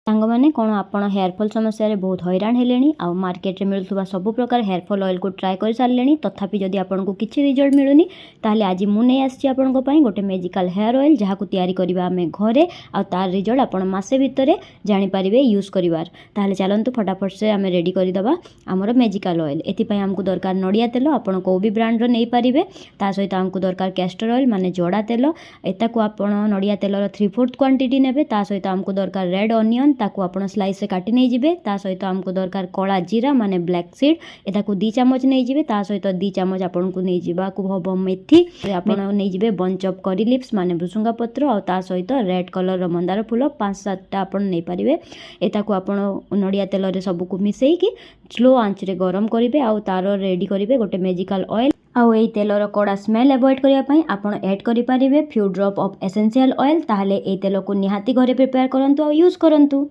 सांगमाने कौन आपण हेयरफॉल समस्या बहुत हैरान हेलेनी आ मार्केट रे मिलुवा सब प्रकार हेयरफॉल ऑयल को ट्राए कर सारे तथापि जदि आपको किसी रिजल्ट मिलूनी ताहले आज मु नहीं आसी आपनको पई गोटे मेजिकल हेयर ऑयल जहाँ को तैयारी करबा आमे घरे आ तार रिजल्ट आपण मासे भितर जानि पारिबे यूज करिवार। ताहले चलंतु फटाफट से आमे रेडी करदबा हमर मेजिकल ऑयल। एथि पई हमको दरकार नडिया तेल आपण को भी ब्रांड रो नै पारिबे। ता सहित हमको दरकार कैस्टर ऑयल माने जोड़ा तेल एता को आपण नडिया तेलर 3/4 क्वांटिटी नेबे। ता सहित हमको दरकार रेड ऑनियन ताकू आपण स्लाइस से काटी नहीं जिबे। ता सहित हमको दरकार कला जीरा माने ब्लैक सीड एटा को 2 चम्मच नहीं जिबे। ता सहित 2 चम्मच आपण को नहीं जिबा को हबो मेथी आपण नहीं जिबे बंच ऑफ करी लिव्स माने भृसुंगा पत्र और ता सहित रेड कलर रो मंदार फूल 5-7 टा आपण नहीं पारिबे। एटा को आपण नडिया तेल रे सब को मिसई की स्लो आंच रे गरम करिवे आ तार रेडी करिवे गोटे मेजिकल ऑयल। आउ एई तेलर कड़ा स्मेल अवॉइड करिया पई आपण ऐड करि पारिबे few drop of essential oil. ताहले एई तेल को निहाती घरे प्रिपेयर करंतु और यूज करंतु।